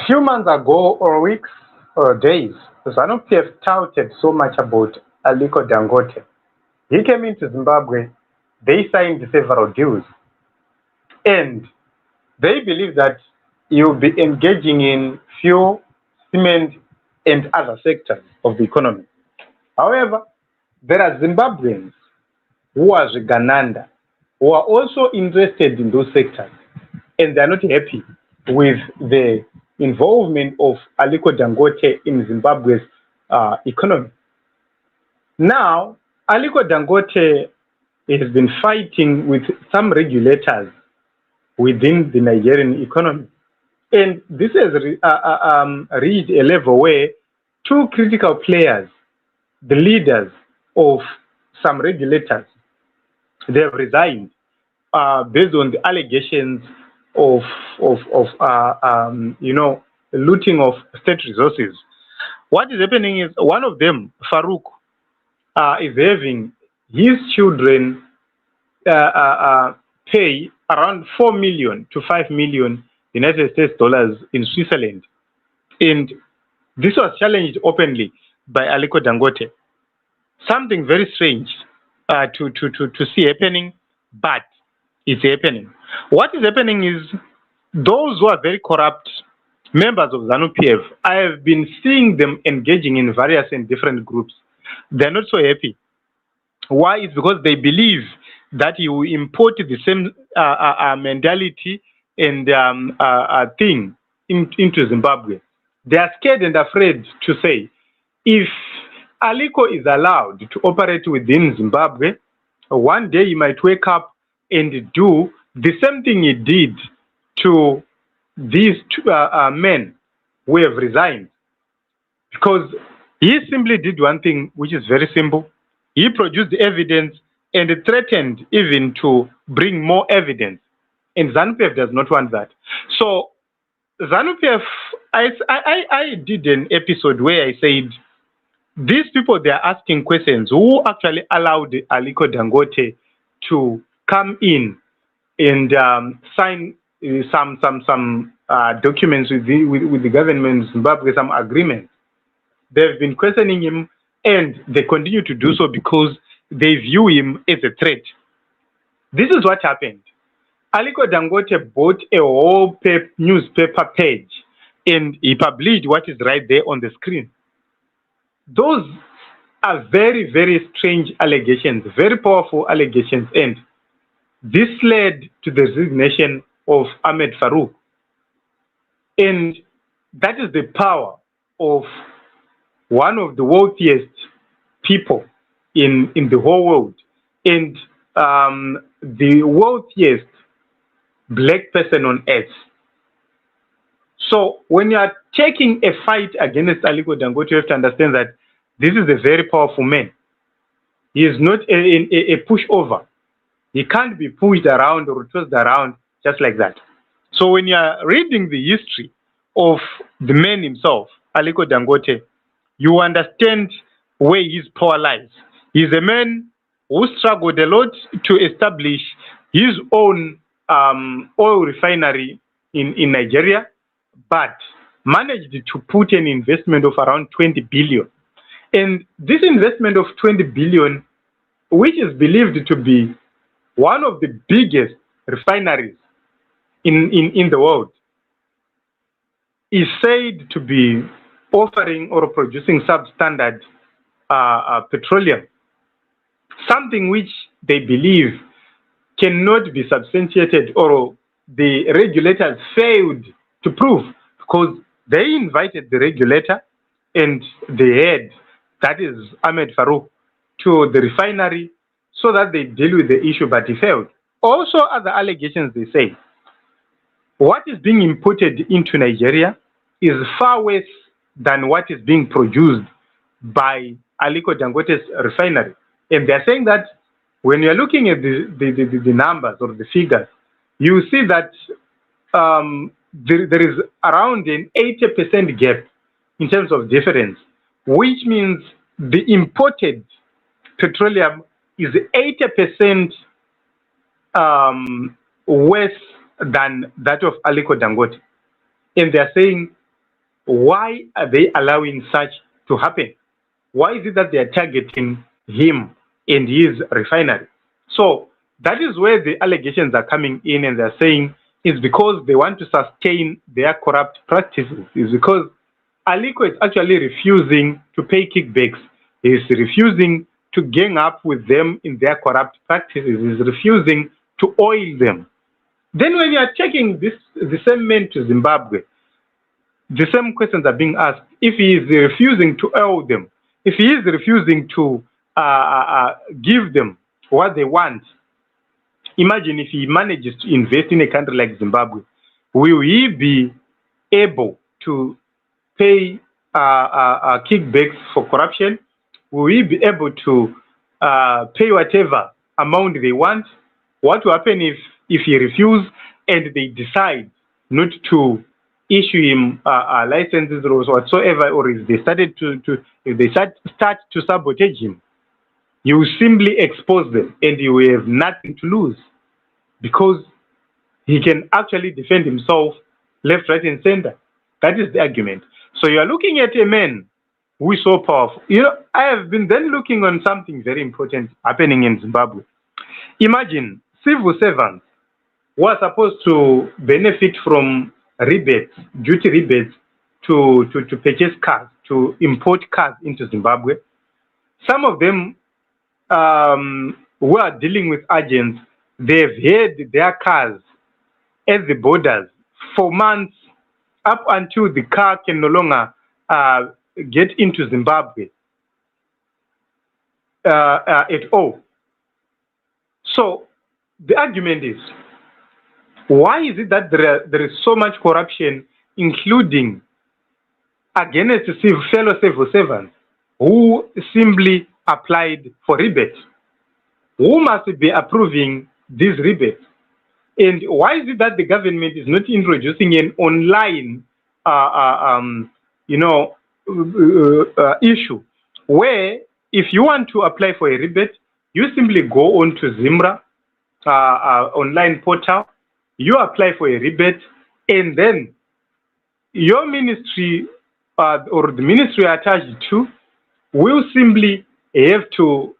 Few months ago, or weeks, or days, Zanu PF touted so much about Aliko Dangote. He came into Zimbabwe, they signed several deals, and they believe that he will be engaging in fuel, cement, and other sectors of the economy. However, there are Zimbabweans who are Gananda, who are also interested in those sectors, and they are not happy with the involvement of Aliko Dangote in Zimbabwe's economy. Now, Aliko Dangote has been fighting with some regulators within the Nigerian economy. And this has reached a level where two critical players, the leaders of some regulators, they have resigned based on the allegations of looting of state resources. What is happening is one of them, Farouk, is having his children pay around 4 million to 5 million United States dollars in Switzerland. And this was challenged openly by Aliko Dangote. Something very strange to see happening, but it's happening. What is happening is those who are very corrupt members of Zanu PF, I have been seeing them engaging in various and different groups. They're not so happy. Why? It's because they believe that you import the same mentality and thing into Zimbabwe. They are scared and afraid to say, if Aliko is allowed to operate within Zimbabwe, one day he might wake up and do the same thing he did to these two, men who have resigned. Because he simply did one thing, which is very simple. He produced evidence and threatened even to bring more evidence. And ZANU-PF does not want that. So ZANU-PF, I did an episode where I said, these people, they are asking questions. Who actually allowed Aliko Dangote to come in and sign some documents with the government of Zimbabwe, some agreements? They've been questioning him, and they continue to do so because they view him as a threat. This is what happened. Aliko Dangote bought a whole newspaper page, and he published what is right there on the screen. Those are very, very strange allegations, very powerful allegations, and this led to the resignation of Ahmed Farouk. And that is the power of one of the wealthiest people in the whole world, and the wealthiest black person on earth. So when you are taking a fight against Aliko Dangote, you have to understand that this is a very powerful man. He is not a pushover. He can't be pushed around or tossed around just like that. So when you are reading the history of the man himself, Aliko Dangote, you understand where his power lies. He's a man who struggled a lot to establish his own oil refinery in Nigeria, but managed to put an investment of around 20 billion. And this investment of 20 billion, which is believed to be one of the biggest refineries in the world, is said to be offering or producing substandard petroleum, something which they believe cannot be substantiated, or the regulators failed to prove, because they invited the regulator and the head, that is Ahmed Farouk, to the refinery so that they deal with the issue, but he failed. Also, other allegations, they say, what is being imported into Nigeria is far worse than what is being produced by Aliko Dangote's refinery. And they're saying that when you're looking at the numbers or the figures, you see that there is around an 80% gap in terms of difference, which means the imported petroleum is 80% worse than that of Aliko Dangote. And they're saying why are they allowing such to happen? Why is it that they are targeting him and his refinery? So that is where the allegations are coming in, and they're saying it's because they want to sustain their corrupt practices. It's because Aliko is actually refusing to pay kickbacks. He's refusing to gang up with them in their corrupt practices. He's refusing to oil them. Then when you are taking the same man to Zimbabwe, the same questions are being asked. If he is refusing to oil them, if he is refusing to give them what they want, imagine if he manages to invest in a country like Zimbabwe, will he be able to pay kickbacks for corruption? Will he be able to pay whatever amount they want? What will happen if he refuses and they decide not to issue him licenses or whatsoever, or if they start to sabotage him? You will simply expose them and you will have nothing to lose, because he can actually defend himself left, right, and center. That is the argument. So you are looking at a man who is so powerful. You know, I have been then looking on something very important happening in Zimbabwe. Imagine civil servants who are supposed to benefit from rebates, duty rebates, to purchase cars, to import cars into Zimbabwe. Some of them who are dealing with agents, they've had their cars at the borders for months, up until the car can no longer get into Zimbabwe at all. So the argument is, why is it that there is so much corruption, including against fellow civil servants who simply applied for rebates? Who must be approving these rebates? And why is it that the government is not introducing an online, issue where if you want to apply for a rebate, you simply go on to Zimra online portal, you apply for a rebate, and then your ministry or the ministry attached to will simply have to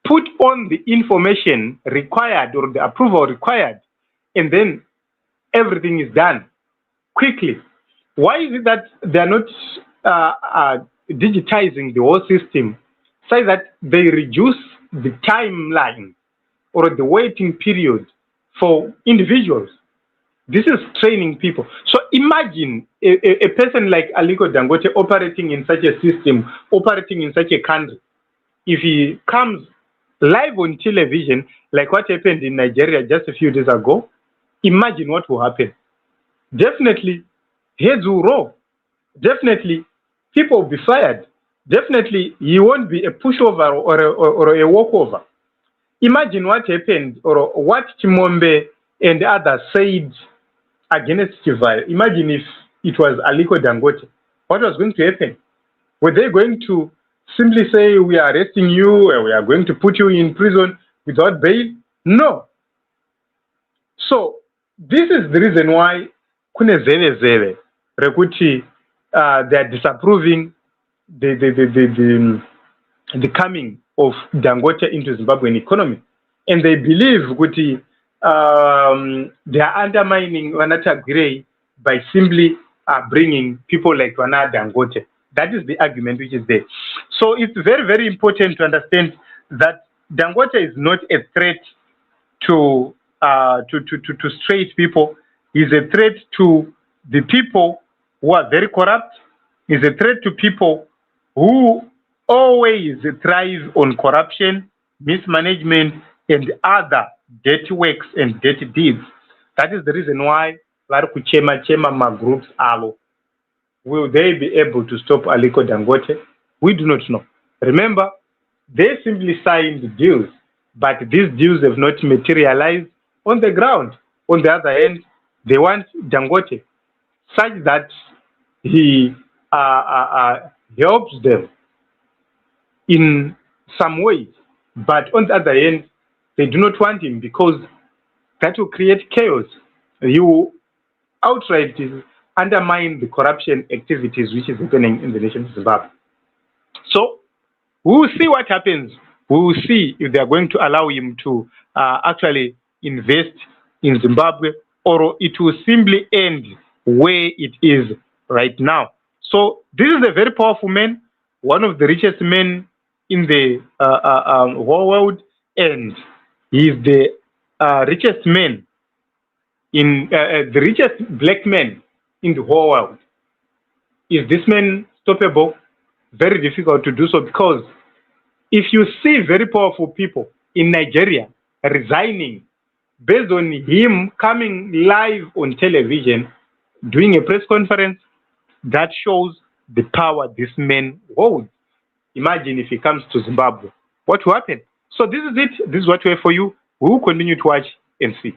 put on the information required or the approval required, and then everything is done quickly. Why is it that they are not digitizing the whole system so that they reduce the timeline or the waiting period for individuals? This is training people. So imagine a person like Aliko Dangote operating in such a system, operating in such a country. If he comes live on television, like what happened in Nigeria just a few days ago, imagine what will happen. Definitely, heads will roll. Definitely, people will be fired. Definitely, he won't be a pushover or a walkover. Imagine what happened or what Chimombe and others said against Chivaya. Imagine if it was Aliko Dangote. What was going to happen? Were they going to simply say, we are arresting you and we are going to put you in prison without bail? No. So this is the reason why kune zeve rekuti they are disapproving the coming of Dangote into Zimbabwean economy, and they believe kuti they are undermining Wanata Gray by simply bringing people like Wana Dangote. That is the argument which is there. So it's very, very important to understand that Dangote is not a threat to straight people. He's a threat to the people who are very corrupt. He's a threat to people who always thrive on corruption, mismanagement, and other dirty works and dirty deeds. That is the reason why Chema groups are. Will they be able to stop Aliko Dangote? We do not know. Remember, they simply signed deals, but these deals have not materialized on the ground. On the other hand, they want Dangote such that he helps them in some ways. But on the other hand, they do not want him because that will create chaos. You outright undermine the corruption activities which is happening in the nation of Zimbabwe. So we will see what happens. We will see if they are going to allow him to actually invest in Zimbabwe, or it will simply end where it is right now. So this is a very powerful man, one of the richest men in the whole world, and he is the richest man in the richest black man in the whole world. Is this man stoppable? Very difficult to do so, because if you see very powerful people in Nigeria resigning based on him coming live on television, doing a press conference, that shows the power this man holds. Imagine if he comes to Zimbabwe, what will happen? So this is it. This is what we have for you. We will continue to watch and see.